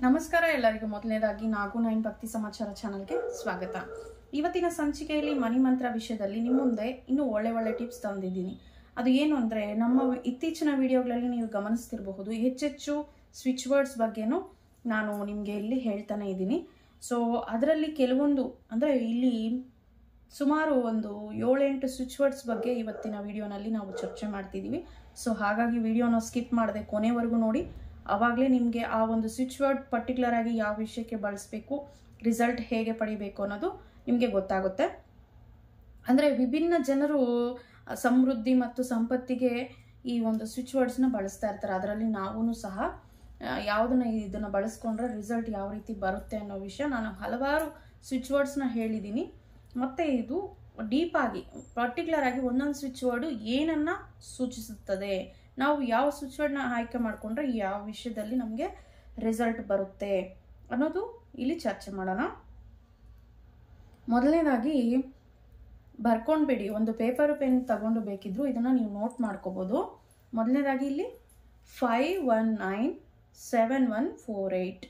ನಮಸ್ಕಾರ ಎಲ್ಲರಿಗೂ ಮೊದಲನೇದಾಗಿ ನಾಗು 9 ಭಕ್ತಿ ಸಮಾಚಾರ ಚಾನೆಲ್ಗೆ ಸ್ವಾಗತ. ಇವತ್ತಿನ ಸಂಚಿಕೆಯಲ್ಲಿ ಮನಿ ಮಂತ್ರ ವಿಷಯದಲ್ಲಿ ನಿಮ್ಮ ಮುಂದೆ ಇನ್ನೂ ಒಳ್ಳೆ ಟಿಪ್ಸ್ ತಂದಿದ್ದೀನಿ. ಅದು ಏನು ಅಂದರೆ, ನಮ್ಮ ಇತ್ತೀಚಿನ ವಿಡಿಯೋಗಳಲ್ಲಿ ನೀವು ಗಮನಿಸ್ತಿರಬಹುದು, ಹೆಚ್ಚೆಚ್ಚು ಸ್ವಿಚ್ ವರ್ಡ್ಸ್ ಬಗ್ಗೆನೂ ನಾನು ನಿಮಗೆ ಇಲ್ಲಿ ಹೇಳ್ತಾನೆ ಇದ್ದೀನಿ. ಸೊ ಅದರಲ್ಲಿ ಕೆಲವೊಂದು ಅಂದರೆ ಇಲ್ಲಿ ಸುಮಾರು ಒಂದು 7-8 ಸ್ವಿಚ್ ವರ್ಡ್ಸ್ ಬಗ್ಗೆ ಇವತ್ತಿನ ವಿಡಿಯೋನಲ್ಲಿ ನಾವು ಚರ್ಚೆ ಮಾಡ್ತಿದ್ದೀವಿ. ಸೊ ಹಾಗಾಗಿ ವಿಡಿಯೋನ ಸ್ಕಿಪ್ ಮಾಡದೆ ಕೊನೆವರೆಗೂ ನೋಡಿ. ಆವಾಗಲೇ ನಿಮಗೆ ಆ ಒಂದು ಸ್ವಿಚ್ ವರ್ಡ್ ಪರ್ಟಿಕ್ಯುಲರ್ ಆಗಿ ಯಾವ ವಿಷಯಕ್ಕೆ ಬಳಸಬೇಕು, ರಿಸಲ್ಟ್ ಹೇಗೆ ಪಡಿಬೇಕು ಅನ್ನೋದು ನಿಮಗೆ ಗೊತ್ತಾಗುತ್ತೆ. ಅಂದರೆ ವಿಭಿನ್ನ ಜನರು ಸಮೃದ್ಧಿ ಮತ್ತು ಸಂಪತ್ತಿಗೆ ಈ ಒಂದು ಸ್ವಿಚ್ ವರ್ಡ್ಸ್ನ ಬಳಸ್ತಾ ಇರ್ತಾರೆ. ಅದರಲ್ಲಿ ನಾವು ಸಹ ಇದನ್ನು ಬಳಸ್ಕೊಂಡ್ರೆ ರಿಸಲ್ಟ್ ಯಾವ ರೀತಿ ಬರುತ್ತೆ ಅನ್ನೋ ವಿಷಯ ನಾನು ಹಲವಾರು ಸ್ವಿಚ್ ವರ್ಡ್ಸ್ನ ಹೇಳಿದ್ದೀನಿ. ಮತ್ತು ಇದು ಡೀಪ್ ಆಗಿ ಪರ್ಟಿಕ್ಯುಲರ್ ಆಗಿ ಒಂದೊಂದು ಸ್ವಿಚ್ ವರ್ಡು ಏನನ್ನ ಸೂಚಿಸುತ್ತದೆ, ನಾವು ಯಾವ ಸ್ವಿಚ್ ವರ್ಡ್ನ ಆಯ್ಕೆ ಮಾಡಿಕೊಂಡ್ರೆ ಯಾವ ವಿಷಯದಲ್ಲಿ ನಮಗೆ ರಿಸಲ್ಟ್ ಬರುತ್ತೆ ಅನ್ನೋದು ಇಲ್ಲಿ ಚರ್ಚೆ ಮಾಡೋಣ. ಮೊದಲನೇದಾಗಿ ಬರ್ಕೊಂಡ್ಬಿಡಿ, ಒಂದು ಪೇಪರ್ ಪೆನ್ ತಗೊಂಡು ಬೇಕಿದ್ರು ಇದನ್ನು ನೀವು ನೋಟ್ ಮಾಡ್ಕೋಬೋದು. ಮೊದಲನೇದಾಗಿ ಇಲ್ಲಿ 5197148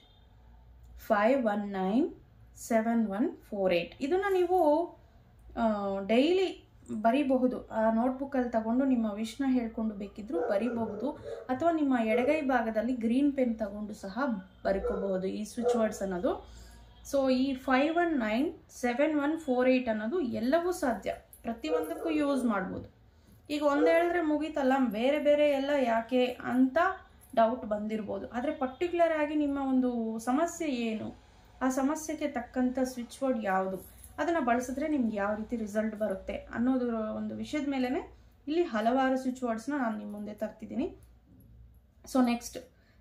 5197148 ಇದನ್ನು ನೀವು ಡೈಲಿ ಬರೀಬಹುದು. ಆ ನೋಟ್ಬುಕ್ಕಲ್ಲಿ ತಗೊಂಡು ನಿಮ್ಮ ವಿಷ್ನ ಹೇಳ್ಕೊಂಡು ಬೇಕಿದ್ರು ಬರೀಬಹುದು, ಅಥವಾ ನಿಮ್ಮ ಎಡಗೈ ಭಾಗದಲ್ಲಿ ಗ್ರೀನ್ ಪೆನ್ ತಗೊಂಡು ಸಹ ಬರ್ಕೋಬಹುದು ಈ ಸ್ವಿಚ್ ವರ್ಡ್ಸ್ ಅನ್ನೋದು. ಸೊ ಈ 5197148 ಅನ್ನೋದು ಎಲ್ಲವೂ ಸಾಧ್ಯ, ಪ್ರತಿಯೊಂದಕ್ಕೂ ಯೂಸ್ ಮಾಡ್ಬೋದು. ಈಗ ಒಂದು ಹೇಳಿದ್ರೆ ಮುಗೀತಲ್ಲ, ಬೇರೆ ಬೇರೆ ಎಲ್ಲ ಯಾಕೆ ಅಂತ ಡೌಟ್ ಬಂದಿರ್ಬೋದು. ಆದರೆ ಪರ್ಟಿಕ್ಯುಲರ್ ಆಗಿ ನಿಮ್ಮ ಒಂದು ಸಮಸ್ಯೆ ಏನು, ಆ ಸಮಸ್ಯೆಗೆ ತಕ್ಕಂಥ ಸ್ವಿಚ್ ವರ್ಡ್ ಯಾವುದು, ಅದನ್ನು ಬಳಸಿದ್ರೆ ನಿಮ್ಗೆ ಯಾವ ರೀತಿ ರಿಸಲ್ಟ್ ಬರುತ್ತೆ ಅನ್ನೋದ್ರ ಒಂದು ವಿಷಯದ ಮೇಲೇ ಇಲ್ಲಿ ಹಲವಾರು ಸ್ವಿಚ್ ವರ್ಡ್ಸ್ನ ನಾನು ನಿಮ್ಮ ಮುಂದೆ ತರ್ತಿದ್ದೀನಿ. ಸೊ ನೆಕ್ಸ್ಟ್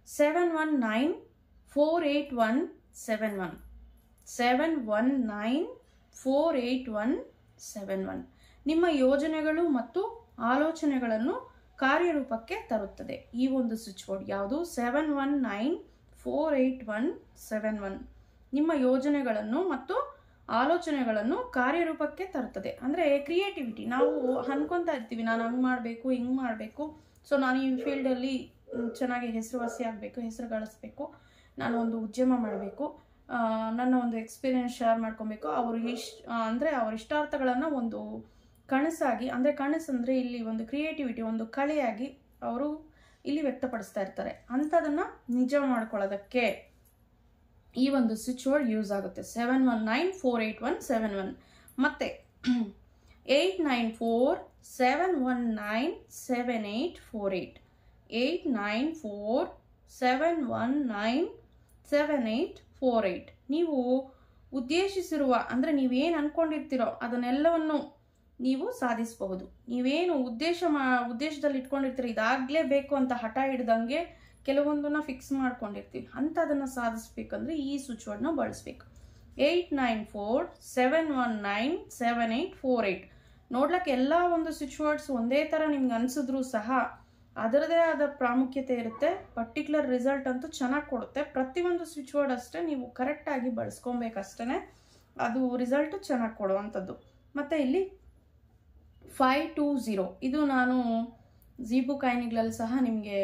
719481717 7194817 ನಿಮ್ಮ ಯೋಜನೆಗಳು ಮತ್ತು ಆಲೋಚನೆಗಳನ್ನು ಕಾರ್ಯರೂಪಕ್ಕೆ ತರುತ್ತದೆ. ಈ ಒಂದು ಸ್ವಿಚ್ ವರ್ಡ್ ಯಾವುದು? 7194817 ನಿಮ್ಮ ಯೋಜನೆಗಳನ್ನು ಮತ್ತು ಆಲೋಚನೆಗಳನ್ನು ಕಾರ್ಯರೂಪಕ್ಕೆ ತರುತ್ತದೆ. ಅಂದರೆ ಕ್ರಿಯೇಟಿವಿಟಿ, ನಾವು ಅನ್ಕೊತಾ ಇರ್ತೀವಿ ನಾನು ಹಂಗೆ ಮಾಡಬೇಕು, ಹಿಂಗೆ ಮಾಡಬೇಕು, ಸೊ ನಾನು ಈ ಫೀಲ್ಡಲ್ಲಿ ಚೆನ್ನಾಗಿ ಹೆಸರುವಾಸಿ ಆಗಬೇಕು, ಹೆಸರು ಗಳಿಸ್ಬೇಕು, ನಾನು ಒಂದು ಉದ್ಯಮ ಮಾಡಬೇಕು, ನನ್ನ ಒಂದು ಎಕ್ಸ್ಪೀರಿಯನ್ಸ್ ಶೇರ್ ಮಾಡ್ಕೊಬೇಕು, ಅವ್ರ ಇಷ್ಟಾರ್ಥಗಳನ್ನು ಒಂದು ಕನಸಾಗಿ, ಅಂದರೆ ಕನಸಂದರೆ ಇಲ್ಲಿ ಒಂದು ಕ್ರಿಯೇಟಿವಿಟಿ, ಒಂದು ಕಲೆಯಾಗಿ ಅವರು ಇಲ್ಲಿ ವ್ಯಕ್ತಪಡಿಸ್ತಾ ಇರ್ತಾರೆ. ಅಂಥದನ್ನು ನಿಜ ಮಾಡ್ಕೊಳ್ಳೋದಕ್ಕೆ ಈ ಒಂದು ಸ್ವಿಚ್ ವರ್ಡ್ ಯೂಸ್ ಆಗುತ್ತೆ. 7194817 ಮತ್ತೆ 894719748 894719748 ನೀವು ಉದ್ದೇಶಿಸಿರುವ, ಅಂದರೆ ನೀವೇನು ಅನ್ಕೊಂಡಿರ್ತೀರೋ ಅದನ್ನೆಲ್ಲವನ್ನು ನೀವು ಸಾಧಿಸಬಹುದು. ನೀವೇನು ಉದ್ದೇಶದಲ್ಲಿ ಇಟ್ಕೊಂಡಿರ್ತೀರ, ಇದಾಗಲೇಬೇಕು ಅಂತ ಹಠ ಹಿಡ್ದಂಗೆ ಕೆಲವೊಂದನ್ನ ಫಿಕ್ಸ್ ಮಾಡ್ಕೊಂಡಿರ್ತೀವಿ, ಅಂಥದನ್ನು ಸಾಧಿಸ್ಬೇಕಂದ್ರೆ ಈ ಸ್ವಿಚ್ ವರ್ಡ್ನ ಬಳಸ್ಬೇಕು. 894719748 ನೋಡ್ಲಿಕ್ಕೆ ಎಲ್ಲ ಒಂದು ಸ್ವಿಚ್ ವರ್ಡ್ಸ್ ಒಂದೇ ಥರ ನಿಮ್ಗೆ ಅನ್ಸಿದ್ರು ಸಹ ಅದರದೇ ಆದ ಪ್ರಾಮುಖ್ಯತೆ ಇರುತ್ತೆ. ಪರ್ಟಿಕ್ಯುಲರ್ ರಿಸಲ್ಟ್ ಅಂತೂ ಚೆನ್ನಾಗಿ ಕೊಡುತ್ತೆ. ಪ್ರತಿಯೊಂದು ಸ್ವಿಚ್ ವರ್ಡ್ ಅಷ್ಟೇ ನೀವು ಕರೆಕ್ಟಾಗಿ ಬಳಸ್ಕೊಬೇಕಷ್ಟೇ, ಅದು ರಿಸಲ್ಟು ಚೆನ್ನಾಗಿ ಕೊಡುವಂಥದ್ದು. ಮತ್ತು ಇಲ್ಲಿ 520 ಇದು ನಾನು ಝೀಬು ಕಾಯಿನ್ಗಳಲ್ಲಿ ಸಹ ನಿಮಗೆ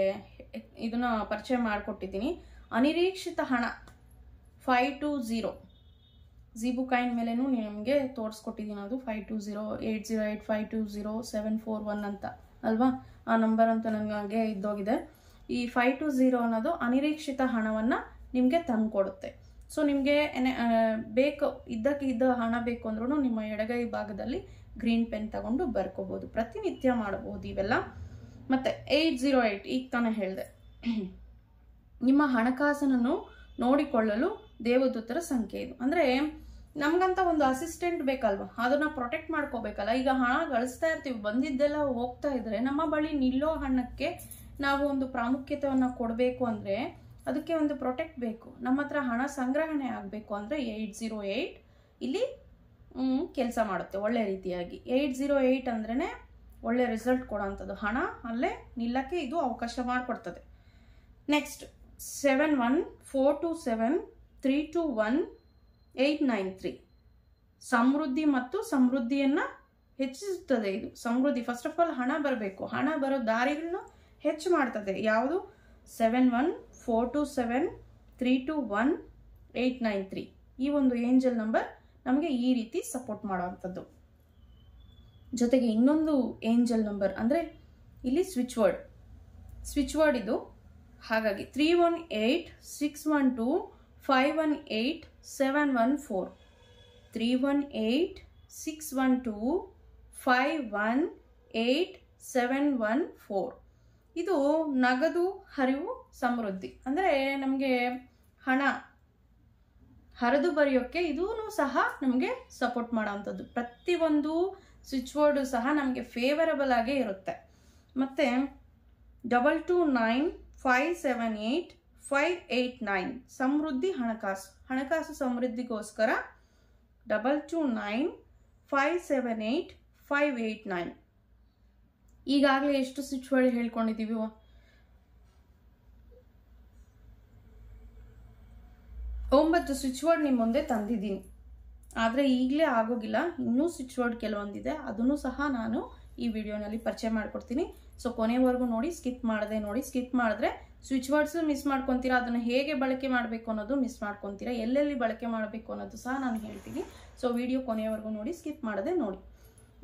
ಇದನ್ನ ಪರಿಚಯ ಮಾಡಿಕೊಟ್ಟಿದ್ದೀನಿ. ಅನಿರೀಕ್ಷಿತ ಹಣ 520 ಝೀಬು ಕಾಯಿನ್ ಮೇಲೇನು ನಿಮಗೆ ತೋರಿಸ್ಕೊಟ್ಟಿದ್ದೀನಿ. ಅದು 520 8085207441 ಅಂತ ಅಲ್ವಾ, ಆ ನಂಬರ್ ಅಂತ ನನಗೆ ಇದ್ದೋಗಿದೆ. ಈ 520 ಅನ್ನೋದು ಅನಿರೀಕ್ಷಿತ ಹಣವನ್ನು ನಿಮಗೆ ತಂದು ಕೊಡುತ್ತೆ. ಸೊ ನಿಮಗೆ ಇದ್ದ ಹಣ ಬೇಕು ಅಂದ್ರೂ ನಿಮ್ಮ ಎಡಗೈ ಭಾಗದಲ್ಲಿ ಗ್ರೀನ್ ಪೆನ್ ತಗೊಂಡು ಬರ್ಕೋಬಹುದು, ಪ್ರತಿನಿತ್ಯ ಮಾಡಬಹುದು ಇವೆಲ್ಲ. ಮತ್ತೆ 808 ಈಗ ತಾನೇ ಹೇಳಿದೆ, ನಿಮ್ಮ ಹಣಕಾಸನ್ನು ನೋಡಿಕೊಳ್ಳಲು ದೇವದೂತರ ಸಂಖ್ಯೆ. ಇದು ಅಂದರೆ ನಮ್ಗಂತ ಒಂದು ಅಸಿಸ್ಟೆಂಟ್ ಬೇಕಲ್ವಾ, ಅದನ್ನ ಪ್ರೊಟೆಕ್ಟ್ ಮಾಡ್ಕೋಬೇಕಲ್ಲ. ಈಗ ಹಣ ಗಳಿಸ್ತಾ ಇರ್ತೀವಿ, ಬಂದಿದ್ದೆಲ್ಲ ಹೋಗ್ತಾ ಇದ್ರೆ ನಮ್ಮ ಬಳಿ ನಿಲ್ಲೋ ಹಣಕ್ಕೆ ನಾವು ಒಂದು ಪ್ರಾಮುಖ್ಯತೆಯನ್ನು ಕೊಡಬೇಕು ಅಂದರೆ ಅದಕ್ಕೆ ಒಂದು ಪ್ರೊಟೆಕ್ಟ್ ಬೇಕು. ನಮ್ಮ ಹತ್ರ ಹಣ ಸಂಗ್ರಹಣೆ ಆಗಬೇಕು ಅಂದರೆ 808 ಇಲ್ಲಿ ಕೆಲಸ ಮಾಡುತ್ತೆ ಒಳ್ಳೆ ರೀತಿಯಾಗಿ. 808 ಅಂದ್ರೇ ಒಳ್ಳೆ ರಿಸಲ್ಟ್ ಕೊಡೋಂಥದ್ದು, ಹಣ ಅಲ್ಲೇ ನಿಲ್ಲಕ್ಕೆ ಇದು ಅವಕಾಶ ಮಾಡಿಕೊಡ್ತದೆ. ನೆಕ್ಸ್ಟ್ 71427321893 ಸಮೃದ್ಧಿ ಮತ್ತು ಸಮೃದ್ಧಿಯನ್ನು ಹೆಚ್ಚಿಸುತ್ತದೆ. ಇದು ಸಮೃದ್ಧಿ, ಫಸ್ಟ್ ಆಫ್ ಆಲ್ ಹಣ ಬರಬೇಕು, ಹಣ ಬರೋ ದಾರಿಗಳನ್ನು ಹೆಚ್ಚು ಮಾಡ್ತದೆ. ಯಾವುದು? 71427 321893 ಈ ಒಂದು ಏಂಜಲ್ ನಂಬರ್ ನಮಗೆ ಈ ರೀತಿ ಸಪೋರ್ಟ್ ಮಾಡುವಂಥದ್ದು. ಜೊತೆಗೆ ಇನ್ನೊಂದು ಏಂಜಲ್ ನಂಬರ್ ಅಂದರೆ ಇಲ್ಲಿ ಸ್ವಿಚ್ ವರ್ಡ್ ಇದು. ಹಾಗಾಗಿ 318-612-518-714 318-612-518-714 ಇದು ನಗದು ಹರಿವು ಸಮೃದ್ಧಿ. ಅಂದರೆ ನಮಗೆ ಹಣ ಹರಿದು ಬರೆಯೋಕ್ಕೆ ಇದೂ ಸಹ ನಮಗೆ ಸಪೋರ್ಟ್ ಮಾಡೋವಂಥದ್ದು. ಪ್ರತಿಯೊಂದು ಸ್ವಿಚ್ ವರ್ಡು ಸಹ ನಮಗೆ ಫೇವರಬಲ್ ಆಗೇ ಇರುತ್ತೆ. ಮತ್ತು 229-578-589 ಸಮೃದ್ಧಿ ಹಣಕಾಸು ಸಮೃದ್ಧಿಗೋಸ್ಕರ 229-578-589. ಈಗಾಗಲೇ ಎಷ್ಟು ಸ್ವಿಚ್ ವರ್ಡ್ ಹೇಳ್ಕೊಂಡಿದ್ದೀವಿ? 9 ಸ್ವಿಚ್ ವರ್ಡ್ ನಿಮ್ಮ ಮುಂದೆ ತಂದಿದ್ದೀನಿ. ಆದರೆ ಈಗಲೇ ಆಗೋಗಿಲ್ಲ, ಇನ್ನೂ ಸ್ವಿಚ್ ವರ್ಡ್ ಕೆಲವೊಂದಿದೆ, ಅದನ್ನು ಸಹ ನಾನು ಈ ವಿಡಿಯೋನಲ್ಲಿ ಪರಿಚಯ ಮಾಡಿಕೊಡ್ತೀನಿ. ಸೊ ಕೊನೆವರೆಗೂ ನೋಡಿ, ಸ್ಕಿಪ್ ಮಾಡಿದ್ರೆ ಸ್ವಿಚ್ ವರ್ಡ್ಸು ಮಿಸ್ ಮಾಡ್ಕೊತೀರಾ. ಅದನ್ನು ಹೇಗೆ ಬಳಕೆ ಮಾಡಬೇಕು ಅನ್ನೋದು ಮಿಸ್ ಮಾಡ್ಕೊತೀರಾ, ಎಲ್ಲೆಲ್ಲಿ ಬಳಕೆ ಮಾಡಬೇಕು ಅನ್ನೋದು ಸಹ ನಾನು ಹೇಳ್ತೀನಿ. ಸೊ ವಿಡಿಯೋ ಕೊನೆಯವರೆಗೂ ನೋಡಿ, ಸ್ಕಿಪ್ ಮಾಡದೆ ನೋಡಿ.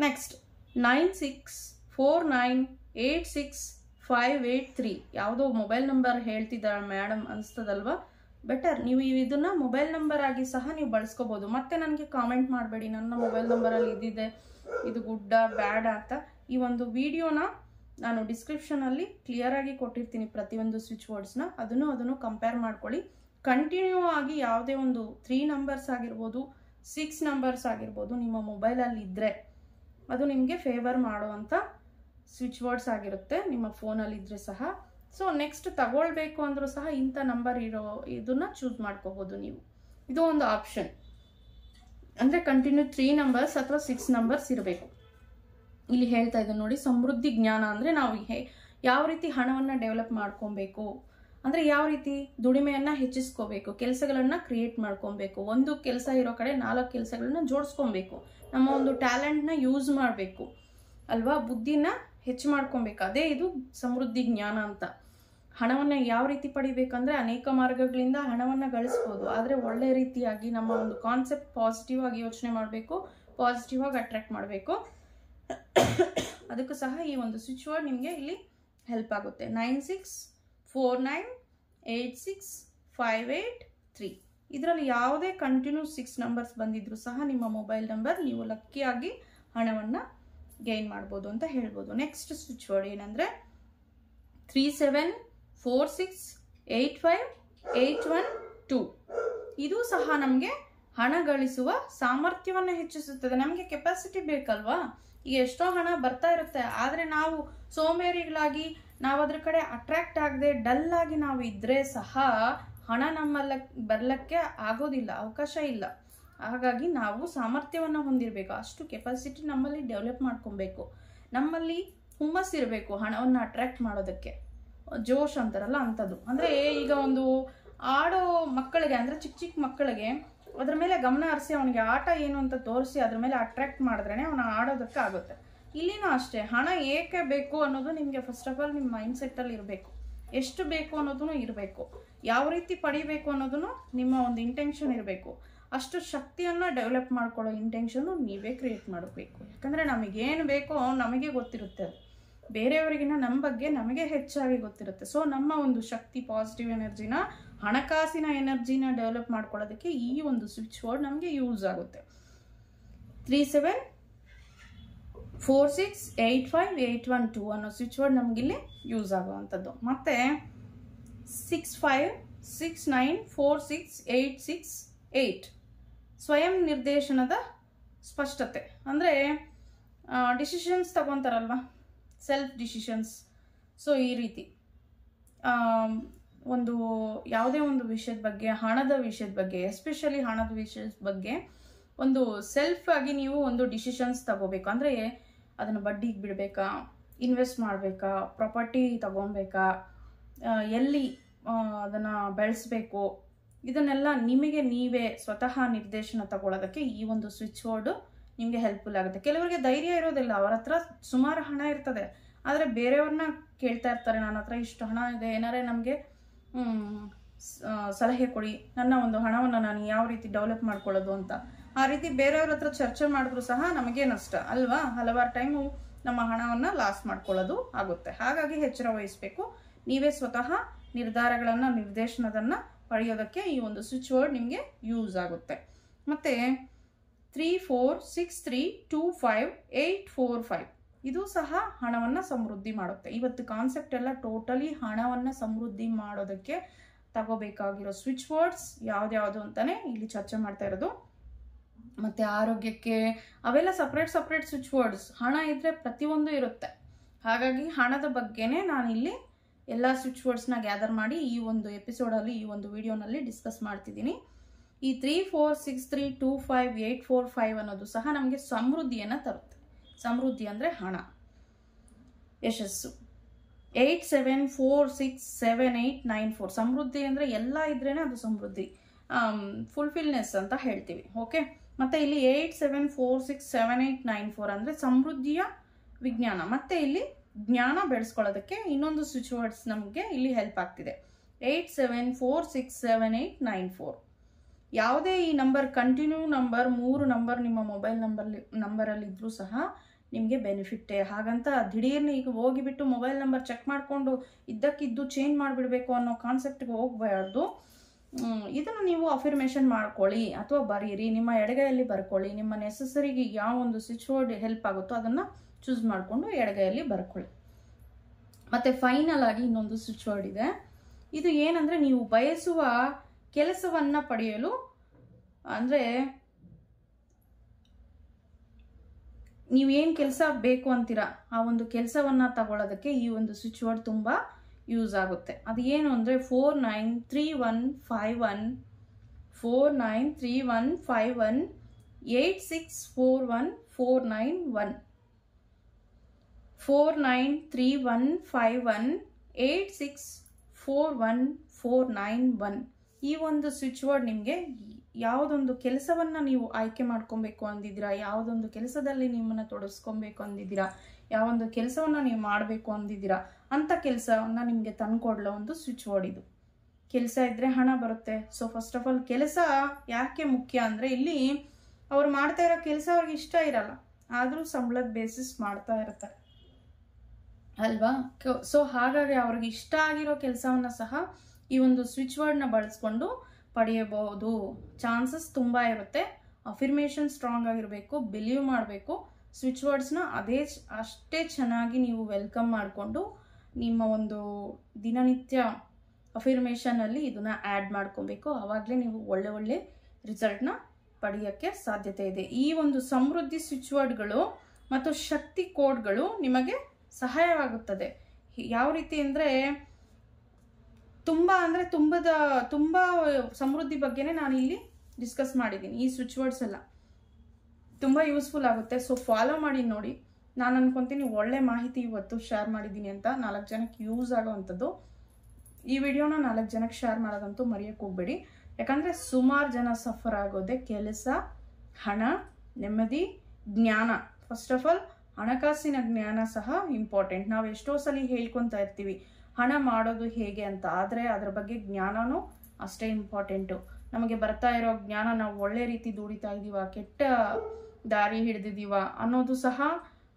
ನೆಕ್ಸ್ಟ್ 9649865583 ಯಾವುದೋ ಮೊಬೈಲ್ ನಂಬರ್ ಹೇಳ್ತಿದ್ದಾರೆ ಮೇಡಮ್ ಅನಿಸ್ತದಲ್ವಾ? ಬೆಟರ್ ನೀವು ಇದನ್ನ ಮೊಬೈಲ್ ನಂಬರ್ ಆಗಿ ಸಹ ನೀವು ಬಳಸ್ಕೋಬಹುದು. ಮತ್ತೆ ನನಗೆ ಕಾಮೆಂಟ್ ಮಾಡಬೇಡಿ ನನ್ನ ಮೊಬೈಲ್ ನಂಬರಲ್ಲಿ ಇದಿದೆ, ಇದು ಗುಡ್ಡ ಬ್ಯಾಡ ಅಂತ. ಈ ಒಂದು ವಿಡಿಯೋನ ನಾನು ಡಿಸ್ಕ್ರಿಪ್ಷನಲ್ಲಿ ಕ್ಲಿಯರ್ ಆಗಿ ಕೊಟ್ಟಿರ್ತೀನಿ, ಪ್ರತಿಯೊಂದು ಸ್ವಿಚ್ ವರ್ಡ್ಸ್ನ ಅದನ್ನು ಕಂಪೇರ್ ಮಾಡ್ಕೊಳ್ಳಿ. ಕಂಟಿನ್ಯೂ ಆಗಿ ಯಾವುದೇ ಒಂದು 3 ನಂಬರ್ಸ್ ಆಗಿರ್ಬೋದು, 6 ನಂಬರ್ಸ್ ಆಗಿರ್ಬೋದು ನಿಮ್ಮ ಮೊಬೈಲಲ್ಲಿ ಇದ್ದರೆ ಅದು ನಿಮಗೆ ಫೇವರ್ ಮಾಡುವಂಥ ಸ್ವಿಚ್ ವರ್ಡ್ಸ್ ಆಗಿರುತ್ತೆ ನಿಮ್ಮ ಫೋನಲ್ಲಿ ಇದ್ದರೆ ಸಹ. ಸೊ ನೆಕ್ಸ್ಟ್ ತಗೊಳ್ಬೇಕು ಅಂದರೂ ಸಹ ಇಂಥ ನಂಬರ್ ಇರೋ ಇದನ್ನ ಚೂಸ್ ಮಾಡ್ಕೋಬೋದು ನೀವು. ಇದು ಒಂದು ಆಪ್ಷನ್. ಅಂದರೆ ಕಂಟಿನ್ಯೂ 3 ನಂಬರ್ಸ್ ಅಥವಾ 6 ನಂಬರ್ಸ್ ಇರಬೇಕು. ಇಲ್ಲಿ ಹೇಳ್ತಾ ಇದ್ದೀನಿ ನೋಡಿ, ಸಮೃದ್ಧಿ ಜ್ಞಾನ ಅಂದರೆ ನಾವು ಯಾವ ರೀತಿ ಹಣವನ್ನು ಡೆವಲಪ್ ಮಾಡ್ಕೊಬೇಕು, ಅಂದರೆ ಯಾವ ರೀತಿ ದುಡಿಮೆಯನ್ನು ಹೆಚ್ಚಿಸ್ಕೋಬೇಕು, ಕೆಲಸಗಳನ್ನು ಕ್ರಿಯೇಟ್ ಮಾಡ್ಕೊಬೇಕು, ಒಂದು ಕೆಲಸ ಇರೋ ಕಡೆ 4 ಕೆಲಸಗಳನ್ನ ಜೋಡಿಸ್ಕೊಬೇಕು, ನಮ್ಮ ಒಂದು ಟ್ಯಾಲೆಂಟ್ನ ಯೂಸ್ ಮಾಡಬೇಕು ಅಲ್ವಾ, ಬುದ್ಧಿನ ಹೆಚ್ಚು ಮಾಡ್ಕೊಬೇಕು. ಅದೇ ಇದು ಸಮೃದ್ಧಿ ಜ್ಞಾನ ಅಂತ. ಹಣವನ್ನು ಯಾವ ರೀತಿ ಪಡಿಬೇಕಂದ್ರೆ ಅನೇಕ ಮಾರ್ಗಗಳಿಂದ ಹಣವನ್ನು ಗಳಿಸ್ಬೋದು, ಆದರೆ ಒಳ್ಳೆ ರೀತಿಯಾಗಿ ನಮ್ಮ ಒಂದು ಕಾನ್ಸೆಪ್ಟ್ ಪಾಸಿಟಿವ್ ಆಗಿ ಯೋಚನೆ ಮಾಡಬೇಕು, ಪಾಸಿಟಿವ್ ಆಗಿ ಅಟ್ರಾಕ್ಟ್ ಮಾಡಬೇಕು. ಅದಕ್ಕೂ ಸಹ ಈ ಒಂದು ಸ್ವಿಚ್ ವರ್ಡ್ ನಿಮಗೆ ಇಲ್ಲಿ ಹೆಲ್ಪ್ ಆಗುತ್ತೆ. 96498658 ಇದರಲ್ಲಿ ಯಾವುದೇ ಕಂಟಿನ್ಯೂ 6 ನಂಬರ್ಸ್ ಬಂದಿದ್ರು ಸಹ ನಿಮ್ಮ ಮೊಬೈಲ್ ನಂಬರ್, ನೀವು ಲಕ್ಕಿಯಾಗಿ ಹಣವನ್ನು ಗೈನ್ ಮಾಡ್ಬೋದು ಅಂತ ಹೇಳ್ಬೋದು. ನೆಕ್ಸ್ಟ್ ಸ್ವಿಚ್ ವರ್ಡ್ ಏನಂದರೆ 37468581 ಇದು ಸಹ ನಮಗೆ ಹಣ ಗಳಿಸುವ ಸಾಮರ್ಥ್ಯವನ್ನು ಹೆಚ್ಚಿಸುತ್ತದೆ. ನಮಗೆ ಕೆಪಾಸಿಟಿ ಬೇಕಲ್ವಾ? ಈಗ ಎಷ್ಟೋ ಹಣ ಬರ್ತಾ ಇರುತ್ತೆ, ಆದರೆ ನಾವು ಸೋಂಬೇರಿಗಳಾಗಿ ನಾವು ಅದ್ರ ಕಡೆ ಅಟ್ರಾಕ್ಟ್ ಆಗದೆ ಡಲ್ ಆಗಿ ನಾವು ಇದ್ರೆ ಸಹ ಹಣ ನಮ್ಮಲ್ಲ ಬರ್ಲಿಕ್ಕೆ ಆಗೋದಿಲ್ಲ, ಅವಕಾಶ ಇಲ್ಲ. ಹಾಗಾಗಿ ನಾವು ಸಾಮರ್ಥ್ಯವನ್ನು ಹೊಂದಿರಬೇಕು, ಅಷ್ಟು ಕೆಪಾಸಿಟಿ ನಮ್ಮಲ್ಲಿ ಡೆವಲಪ್ ಮಾಡ್ಕೊಬೇಕು. ನಮ್ಮಲ್ಲಿ ಹುಮ್ಮಸ್ಸಿರಬೇಕು ಹಣವನ್ನು ಅಟ್ರಾಕ್ಟ್ ಮಾಡೋದಕ್ಕೆ, ಜೋಶ್ ಅಂತಾರಲ್ಲ ಅಂಥದ್ದು. ಅಂದರೆ ಈಗ ಒಂದು ಆಡೋ ಮಕ್ಕಳಿಗೆ, ಅಂದರೆ ಚಿಕ್ಕ ಚಿಕ್ಕ ಮಕ್ಕಳಿಗೆ ಅದ್ರ ಮೇಲೆ ಗಮನ ಹರಿಸಿ ಅವನಿಗೆ ಆಟ ಏನು ಅಂತ ತೋರಿಸಿ ಅದ್ರ ಮೇಲೆ ಅಟ್ರಾಕ್ಟ್ ಮಾಡಿದ್ರೇ ಅವನ ಆಡೋದಕ್ಕೆ ಆಗುತ್ತೆ. ಇಲ್ಲಿನೂ ಅಷ್ಟೇ, ಹಣ ಏಕೆ ಬೇಕು ಅನ್ನೋದು ನಿಮಗೆ ಫಸ್ಟ್ ಆಫ್ ಆಲ್ ನಿಮ್ಮ ಮೈಂಡ್ ಸೆಟ್ಟಲ್ಲಿ ಇರಬೇಕು. ಎಷ್ಟು ಬೇಕು ಅನ್ನೋದೂ ಇರಬೇಕು, ಯಾವ ರೀತಿ ಪಡಿಬೇಕು ಅನ್ನೋದನ್ನು ನಿಮ್ಮ ಒಂದು ಇಂಟೆನ್ಷನ್ ಇರಬೇಕು. ಅಷ್ಟು ಶಕ್ತಿಯನ್ನು ಡೆವಲಪ್ ಮಾಡ್ಕೊಳ್ಳೋ ಇಂಟೆನ್ಷನ್ನು ನೀವೇ ಕ್ರಿಯೇಟ್ ಮಾಡಬೇಕು. ಯಾಕಂದರೆ ನಮಗೇನು ಬೇಕೋ ನಮಗೆ ಗೊತ್ತಿರುತ್ತೆ, ಅದು ಬೇರೆಯವರಿಗಿನ ನಮ್ಮ ಬಗ್ಗೆ ನಮಗೆ ಹೆಚ್ಚಾಗಿ ಗೊತ್ತಿರುತ್ತೆ. ಸೊ ನಮ್ಮ ಒಂದು ಶಕ್ತಿ, ಪಾಸಿಟಿವ್ ಎನರ್ಜಿನ, ಹಣಕಾಸಿನ ಎನರ್ಜಿನ ಡೆವಲಪ್ ಮಾಡ್ಕೊಳ್ಳೋದಕ್ಕೆ ಈ ಒಂದು ಸ್ವಿಚ್ ವರ್ಡ್ ನಮಗೆ ಯೂಸ್ ಆಗುತ್ತೆ. 37468581 ಅನ್ನೋ ಸ್ವಿಚ್ ವರ್ಡ್ ನಮಗಿಲ್ಲಿ ಯೂಸ್ ಆಗುವಂಥದ್ದು. ಮತ್ತು 6569468688 ಸ್ವಯಂ ನಿರ್ದೇಶನದ ಸ್ಪಷ್ಟತೆ. ಅಂದರೆ ಡಿಸಿಷನ್ಸ್ ತಗೊತಾರಲ್ವ, ಸೆಲ್ಫ್ ಡಿಸಿಷನ್ಸ್. ಸೊ ಈ ರೀತಿ ಒಂದು ಯಾವುದೇ ಒಂದು ವಿಷಯದ ಬಗ್ಗೆ, ಹಣದ ವಿಷಯದ ಬಗ್ಗೆ, ಎಸ್ಪೆಷಲಿ ಹಣದ ವಿಷಯದ ಬಗ್ಗೆ ಒಂದು ಸೆಲ್ಫ್ ಆಗಿ ನೀವು ಒಂದು ಡಿಸಿಷನ್ಸ್ ತಗೋಬೇಕು. ಅಂದರೆ ಅದನ್ನು ಬಡ್ಡಿಗೆ ಬಿಡಬೇಕಾ, ಇನ್ವೆಸ್ಟ್ ಮಾಡಬೇಕಾ, ಪ್ರಾಪರ್ಟಿ ತಗೊಬೇಕಾ, ಎಲ್ಲಿ ಅದನ್ನು ಬೆಳೆಸಬೇಕು, ಇದನ್ನೆಲ್ಲ ನಿಮಗೆ ನೀವೇ ಸ್ವತಃ ನಿರ್ದೇಶನ ತಗೊಳ್ಳೋದಕ್ಕೆ ಈ ಒಂದು ಸ್ವಿಚ್ ವರ್ಡು ನಿಮಗೆ ಹೆಲ್ಪ್ಫುಲ್ ಆಗುತ್ತೆ. ಕೆಲವರಿಗೆ ಧೈರ್ಯ ಇರೋದಿಲ್ಲ, ಅವರ ಹತ್ರ ಸುಮಾರು ಹಣ ಇರ್ತದೆ, ಆದರೆ ಬೇರೆಯವ್ರನ್ನ ಕೇಳ್ತಾ ಇರ್ತಾರೆ, ನನ್ನ ಹತ್ರ ಇಷ್ಟು ಹಣ ಇದೆ, ಏನಾರೇ ನಮಗೆ ಸಲಹೆ ಕೊಡಿ, ನನ್ನ ಒಂದು ಹಣವನ್ನು ನಾನು ಯಾವ ರೀತಿ ಡೆವಲಪ್ ಮಾಡ್ಕೊಳ್ಳೋದು ಅಂತ. ಆ ರೀತಿ ಬೇರೆಯವ್ರ ಹತ್ರ ಚರ್ಚೆ ಮಾಡಿದ್ರು ಸಹ ನಮಗೆ ನಷ್ಟ ಅಲ್ವಾ. ಹಲವಾರು ಟೈಮು ನಮ್ಮ ಹಣವನ್ನು ಲಾಸ್ ಮಾಡ್ಕೊಳ್ಳೋದು ಆಗುತ್ತೆ. ಹಾಗಾಗಿ ಎಚ್ಚರ ವಹಿಸಬೇಕು. ನೀವೇ ಸ್ವತಃ ನಿರ್ದೇಶನದನ್ನು ಪಡೆಯೋದಕ್ಕೆ ಈ ಒಂದು ಸ್ವಿಚ್ ವರ್ಡ್ ನಿಮಗೆ ಯೂಸ್ ಆಗುತ್ತೆ. ಮತ್ತು 3463258845 ಇದು ಸಹ ಹಣವನ್ನು ಸಮೃದ್ಧಿ ಮಾಡುತ್ತೆ. ಇವತ್ತು ಕಾನ್ಸೆಪ್ಟ್ ಎಲ್ಲ ಟೋಟಲಿ ಹಣವನ್ನು ಸಮೃದ್ಧಿ ಮಾಡೋದಕ್ಕೆ ತಗೋಬೇಕಾಗಿರೋ ಸ್ವಿಚ್ ವರ್ಡ್ಸ್ ಯಾವ್ದ್ಯಾವುದು ಅಂತಾನೆ ಇಲ್ಲಿ ಚರ್ಚೆ ಮಾಡ್ತಾ ಇರೋದು. ಮತ್ತು ಆರೋಗ್ಯಕ್ಕೆ ಅವೆಲ್ಲ ಸಪ್ರೇಟ್ ಸ್ವಿಚ್ ವರ್ಡ್ಸ್. ಹಣ ಇದ್ರೆ ಪ್ರತಿಯೊಂದು ಇರುತ್ತೆ. ಹಾಗಾಗಿ ಹಣದ ಬಗ್ಗೆನೇ ನಾನಿಲ್ಲಿ ಎಲ್ಲ ಸ್ವಿಚ್ ವರ್ಡ್ಸ್ನ ಗ್ಯಾದರ್ ಮಾಡಿ ಈ ಒಂದು ಎಪಿಸೋಡಲ್ಲಿ, ಈ ಒಂದು ವಿಡಿಯೋನಲ್ಲಿ ಡಿಸ್ಕಸ್ ಮಾಡ್ತಿದ್ದೀನಿ. ಈ 3463258845 ಅನ್ನೋದು ಸಹ ನಮಗೆ ಸಮೃದ್ಧಿಯನ್ನು ತರುತ್ತೆ. ಸಮೃದ್ಧಿ ಅಂದರೆ ಹಣ, ಯಶಸ್ಸು. 87467894 ಸಮೃದ್ಧಿ ಅಂದರೆ ಎಲ್ಲ ಇದ್ರೇನೆ ಅದು ಸಮೃದ್ಧಿ, ಫುಲ್ಫಿಲ್ನೆಸ್ ಅಂತ ಹೇಳ್ತೀವಿ. ಓಕೆ, ಮತ್ತೆ ಇಲ್ಲಿ 87467894 ಅಂದರೆ ಸಮೃದ್ಧಿಯ ವಿಜ್ಞಾನ. ಮತ್ತೆ ಇಲ್ಲಿ ಜ್ಞಾನ ಬೆಳೆಸ್ಕೊಳ್ಳೋದಕ್ಕೆ ಇನ್ನೊಂದು ಸ್ವಿಚ್ ವರ್ಡ್ಸ್ ನಮಗೆ ಇಲ್ಲಿ ಹೆಲ್ಪ್ ಆಗ್ತಿದೆ. 87467894 ಯಾವುದೇ ಈ ನಂಬರ್ ಕಂಟಿನ್ಯೂ ನಂಬರ್ 3 ನಂಬರ್ ನಿಮ್ಮ ಮೊಬೈಲ್ ನಂಬರಲ್ಲಿ ಇದ್ರೂ ಸಹ ನಿಮಗೆ ಬೆನಿಫಿಟ್ಟೇ. ಹಾಗಂತ ದಿಢೀರ್ನ ಈಗ ಹೋಗಿಬಿಟ್ಟು ಮೊಬೈಲ್ ನಂಬರ್ ಚೆಕ್ ಮಾಡಿಕೊಂಡು ಇದ್ದಕ್ಕಿದ್ದು ಚೇಂಜ್ ಮಾಡಿಬಿಡಬೇಕು ಅನ್ನೋ ಕಾನ್ಸೆಪ್ಟ್ಗೆ ಹೋಗಬಾರ್ದು. ಇದನ್ನು ನೀವು ಅಫರ್ಮೇಷನ್ ಮಾಡ್ಕೊಳ್ಳಿ ಅಥವಾ ಬರೀರಿ, ನಿಮ್ಮ ಎಡಗೈಯಲ್ಲಿ ಬರ್ಕೊಳ್ಳಿ. ನಿಮ್ಮ ನೆಸಸರಿಗೆ ಯಾವ ಒಂದು ಸ್ವಿಚ್ ವರ್ಡ್ ಹೆಲ್ಪ್ ಆಗುತ್ತೋ ಅದನ್ನು ಚೂಸ್ ಮಾಡಿಕೊಂಡು ಎಡಗೈಯಲ್ಲಿ ಬರ್ಕೊಳ್ಳಿ. ಮತ್ತು ಫೈನಲ್ ಆಗಿ ಇನ್ನೊಂದು ಸ್ವಿಚ್ ವರ್ಡ್ ಇದೆ. ಇದು ಏನಂದರೆ, ನೀವು ಬಯಸುವ ಕೆಲಸವನ್ನು ಪಡೆಯಲು, ಅಂದರೆ ನೀವೇನು ಕೆಲಸ ಬೇಕು ಅಂತೀರಾ ಆ ಒಂದು ಕೆಲಸವನ್ನು ತಗೊಳ್ಳೋದಕ್ಕೆ ಈ ಒಂದು ಸ್ವಿಚ್ ವರ್ಡ್ ತುಂಬ ಯೂಸ್ ಆಗುತ್ತೆ. ಅದು ಏನು ಅಂದರೆ 493151 493151 ಈ ಒಂದು ಸ್ವಿಚ್ ವರ್ಡ್ ನಿಮಗೆ ಯಾವುದೊಂದು ಕೆಲಸವನ್ನು ನೀವು ಆಯ್ಕೆ ಮಾಡ್ಕೊಬೇಕು ಅಂದಿದ್ದೀರಾ, ಯಾವುದೊಂದು ಕೆಲಸದಲ್ಲಿ ನಿಮ್ಮನ್ನು ತೊಡಗಿಸ್ಕೊಬೇಕು ಅಂದಿದ್ದೀರಾ, ಯಾವೊಂದು ಕೆಲಸವನ್ನು ನೀವು ಮಾಡಬೇಕು ಅಂದಿದ್ದೀರಾ ಅಂಥ ಕೆಲಸವನ್ನು ನಿಮಗೆ ತಂದುಕೊಡ್ಲೋ ಒಂದು ಸ್ವಿಚ್ ವರ್ಡ್ ಇದು. ಕೆಲಸ ಇದ್ದರೆ ಹಣ ಬರುತ್ತೆ. ಸೊ ಫಸ್ಟ್ ಆಫ್ ಆಲ್ ಕೆಲಸ ಯಾಕೆ ಮುಖ್ಯ ಅಂದರೆ, ಇಲ್ಲಿ ಅವ್ರು ಮಾಡ್ತಾ ಇರೋ ಕೆಲಸ ಅವ್ರಿಗೆ ಇಷ್ಟ ಇರಲ್ಲ, ಆದರೂ ಸಂಬಳದ ಬೇಸಿಸ್ ಮಾಡ್ತಾ ಇರ್ತಾರೆ ಅಲ್ವಾ. ಸೊ ಹಾಗಾಗಿ ಅವ್ರಿಗೆ ಇಷ್ಟ ಆಗಿರೋ ಕೆಲಸವನ್ನು ಸಹ ಈ ಒಂದು ಸ್ವಿಚ್ ವರ್ಡ್ನ ಬಳಸ್ಕೊಂಡು ಪಡೆಯಬಹುದು. ಚಾನ್ಸಸ್ ತುಂಬ ಇರುತ್ತೆ. ಅಫರ್ಮೇಷನ್ ಸ್ಟ್ರಾಂಗ್ ಆಗಿರಬೇಕು, ಬಿಲೀವ್ ಮಾಡಬೇಕು. ಸ್ವಿಚ್ ವರ್ಡ್ಸ್ನ ಅಷ್ಟೇ ಚೆನ್ನಾಗಿ ನೀವು ವೆಲ್ಕಮ್ ಮಾಡಿಕೊಂಡು ನಿಮ್ಮ ಒಂದು ದಿನನಿತ್ಯ ಅಫರ್ಮೇಷನಲ್ಲಿ ಇದನ್ನು ಆ್ಯಡ್ ಮಾಡ್ಕೊಬೇಕು. ಆವಾಗಲೇ ನೀವು ಒಳ್ಳೆ ರಿಸಲ್ಟ್ನ ಪಡೆಯೋಕ್ಕೆ ಸಾಧ್ಯತೆ ಇದೆ. ಈ ಒಂದು ಸಮೃದ್ಧಿ ಸ್ವಿಚ್ ವರ್ಡ್ಗಳು ಮತ್ತು ಶಕ್ತಿ ಕೋಡ್ಗಳು ನಿಮಗೆ ಸಹಾಯವಾಗುತ್ತದೆ. ಯಾವ ರೀತಿ ಅಂದರೆ, ತುಂಬ ಸಮೃದ್ಧಿ ಬಗ್ಗೆನೇ ನಾನು ಇಲ್ಲಿ ಡಿಸ್ಕಸ್ ಮಾಡಿದ್ದೀನಿ. ಈ ಸ್ವಿಚ್ ವರ್ಡ್ಸ್ ಎಲ್ಲ ತುಂಬ ಯೂಸ್ಫುಲ್ ಆಗುತ್ತೆ. ಸೊ ಫಾಲೋ ಮಾಡಿ ನೋಡಿ. ನಾನು ಅನ್ಕೊತೀನಿ ಒಳ್ಳೆ ಮಾಹಿತಿ ಇವತ್ತು ಶೇರ್ ಮಾಡಿದ್ದೀನಿ ಅಂತ. 4 ಜನಕ್ಕೆ ಯೂಸ್ ಆಗೋವಂಥದ್ದು. ಈ ವಿಡಿಯೋನ 4 ಜನಕ್ಕೆ ಶೇರ್ ಮಾಡೋದಂತೂ ಮರೆಯೋಕ್ಕೆ ಹೋಗ್ಬೇಡಿ. ಯಾಕಂದರೆ ಸುಮಾರು ಜನ ಸಫರ್ ಆಗೋದೆ ಕೆಲಸ, ಹಣ, ನೆಮ್ಮದಿ, ಜ್ಞಾನ. ಫಸ್ಟ್ ಆಫ್ ಆಲ್ ಹಣಕಾಸಿನ ಜ್ಞಾನ ಸಹ ಇಂಪಾರ್ಟೆಂಟ್. ನಾವು ಎಷ್ಟೋ ಸಲ ಹೇಳ್ಕೊತಾ ಇರ್ತೀವಿ ಹಣ ಮಾಡೋದು ಹೇಗೆ ಅಂತ, ಆದರೆ ಅದರ ಬಗ್ಗೆ ಜ್ಞಾನನೂ ಅಷ್ಟೇ ಇಂಪಾರ್ಟೆಂಟು. ನಮಗೆ ಬರ್ತಾ ಇರೋ ಜ್ಞಾನ ನಾವು ಒಳ್ಳೆ ರೀತಿ ದುಡಿತಾ ಇದ್ದೀವ, ಕೆಟ್ಟ ದಾರಿ ಹಿಡಿದಿದ್ದೀವ ಅನ್ನೋದು ಸಹ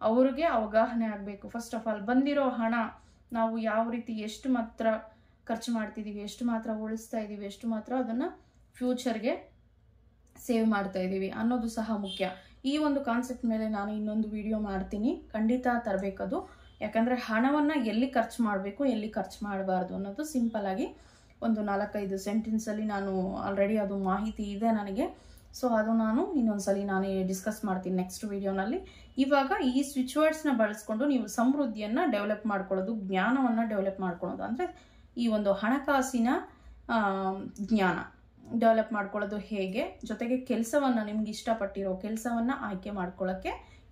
ಅವ್ರಿಗೆ ಅವಗಾಹನೆ ಆಗಬೇಕು. ಫಸ್ಟ್ ಆಫ್ ಆಲ್ ಬಂದಿರೋ ಹಣ ನಾವು ಯಾವ ರೀತಿ ಎಷ್ಟು ಮಾತ್ರ ಖರ್ಚು ಮಾಡ್ತಿದ್ದೀವಿ, ಎಷ್ಟು ಮಾತ್ರ ಉಳಿಸ್ತಾ ಇದ್ದೀವಿ, ಎಷ್ಟು ಮಾತ್ರ ಅದನ್ನು ಫ್ಯೂಚರ್ಗೆ ಸೇವ್ ಮಾಡ್ತಾ ಇದ್ದೀವಿ ಅನ್ನೋದು ಸಹ ಮುಖ್ಯ. ಈ ಒಂದು ಕಾನ್ಸೆಪ್ಟ್ ಮೇಲೆ ನಾನು ಇನ್ನೊಂದು ವಿಡಿಯೋ ಮಾಡ್ತೀನಿ, ಖಂಡಿತ ತರಬೇಕದು. ಯಾಕಂದರೆ ಹಣವನ್ನು ಎಲ್ಲಿ ಖರ್ಚು ಮಾಡಬೇಕು, ಎಲ್ಲಿ ಖರ್ಚು ಮಾಡಬಾರ್ದು ಅನ್ನೋದು ಸಿಂಪಲ್ ಆಗಿ ಒಂದು 4-5 ಸೆಂಟೆನ್ಸಲ್ಲಿ ನಾನು ಆಲ್ರೆಡಿ ಅದು ಮಾಹಿತಿ ಇದೆ ನನಗೆ. ಸೊ ಅದು ನಾನು ಇನ್ನೊಂದ್ಸಲಿ ನಾನು ಡಿಸ್ಕಸ್ ಮಾಡ್ತೀನಿ ನೆಕ್ಸ್ಟ್ ವಿಡಿಯೋನಲ್ಲಿ. ಇವಾಗ ಈ ಸ್ವಿಚ್ ವರ್ಡ್ಸ್ನ ಬಳಸ್ಕೊಂಡು ನೀವು ಸಮೃದ್ಧಿಯನ್ನು ಡೆವಲಪ್ ಮಾಡ್ಕೊಳ್ಳೋದು, ಜ್ಞಾನವನ್ನು ಡೆವಲಪ್ ಮಾಡ್ಕೊಳ್ಳೋದು, ಅಂದರೆ ಈ ಒಂದು ಹಣಕಾಸಿನ ಜ್ಞಾನ ಡೆವಲಪ್ ಮಾಡ್ಕೊಳ್ಳೋದು ಹೇಗೆ, ಜೊತೆಗೆ ಕೆಲಸವನ್ನು ನಿಮ್ಗೆ ಇಷ್ಟಪಟ್ಟಿರೋ ಕೆಲಸವನ್ನು ಆಯ್ಕೆ ಮಾಡ್ಕೊಳ್ಳೋಕ್ಕೆ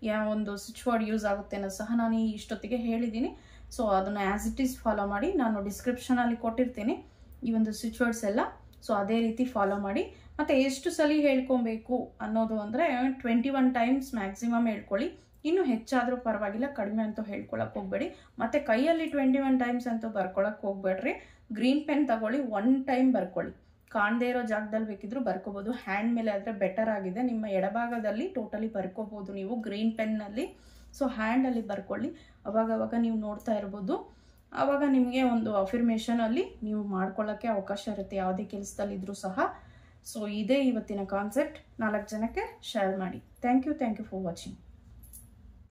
ಯಾವ ಒಂದು ಸ್ವಿಚ್ ವರ್ಡ್ ಯೂಸ್ ಆಗುತ್ತೆ ಅನ್ನೋದು ಸಹ ನಾನು ಇಷ್ಟೊತ್ತಿಗೆ ಹೇಳಿದ್ದೀನಿ. ಸೊ ಅದನ್ನು ಆ್ಯಸ್ ಇಟ್ ಈಸ್ ಫಾಲೋ ಮಾಡಿ. ನಾನು ಡಿಸ್ಕ್ರಿಪ್ಷನಲ್ಲಿ ಕೊಟ್ಟಿರ್ತೀನಿ ಈ ಒಂದು ಸ್ವಿಚ್ ವರ್ಡ್ಸ್ ಎಲ್ಲ. ಸೊ ಅದೇ ರೀತಿ ಫಾಲೋ ಮಾಡಿ. ಮತ್ತು ಎಷ್ಟು ಸಲ ಹೇಳ್ಕೊಬೇಕು ಅನ್ನೋದು ಅಂದರೆ 21 ಟೈಮ್ಸ್ ಮ್ಯಾಕ್ಸಿಮಮ್ ಹೇಳ್ಕೊಳ್ಳಿ. ಇನ್ನೂ ಹೆಚ್ಚಾದರೂ ಪರವಾಗಿಲ್ಲ, ಕಡಿಮೆ ಅಂತೂ ಹೇಳ್ಕೊಳಕ್ಕೆ ಹೋಗಬೇಡಿ. ಮತ್ತು ಕೈಯಲ್ಲಿ 21 ಟೈಮ್ಸ್ ಅಂತೂ ಬರ್ಕೊಳಕ್ಕೆ ಹೋಗ್ಬೇಡ್ರಿ. ಗ್ರೀನ್ ಪೆನ್ ತಗೊಳ್ಳಿ, 1 ಟೈಮ್ ಬರ್ಕೊಳ್ಳಿ. ಕಾಣದೇ ಇರೋ ಜಾಗದಲ್ಲಿ ಬೇಕಿದ್ರು ಬರ್ಕೋಬೋದು. ಹ್ಯಾಂಡ್ ಮೇಲೆ ಆದರೆ ಬೆಟರ್ ಆಗಿದೆ. ನಿಮ್ಮ ಎಡಭಾಗದಲ್ಲಿ ಟೋಟಲಿ ಬರ್ಕೋಬೋದು ನೀವು ಗ್ರೀನ್ ಪೆನ್ನಲ್ಲಿ. ಸೊ ಹ್ಯಾಂಡಲ್ಲಿ ಬರ್ಕೊಳ್ಳಿ. ಅವಾಗ ನೀವು ನೋಡ್ತಾ ಇರ್ಬೋದು. ಆವಾಗ ನಿಮಗೆ ಒಂದು ಅಫರ್ಮೇಷನಲ್ಲಿ ನೀವು ಮಾಡ್ಕೊಳ್ಳೋಕ್ಕೆ ಅವಕಾಶ ಇರುತ್ತೆ, ಯಾವುದೇ ಕೆಲಸದಲ್ಲಿದ್ದರೂ ಸಹ. ಸೊ ಇದೇ ಇವತ್ತಿನ ಕಾನ್ಸೆಪ್ಟ್. 4 ಜನಕ್ಕೆ ಶೇರ್ ಮಾಡಿ. Thank you for watching.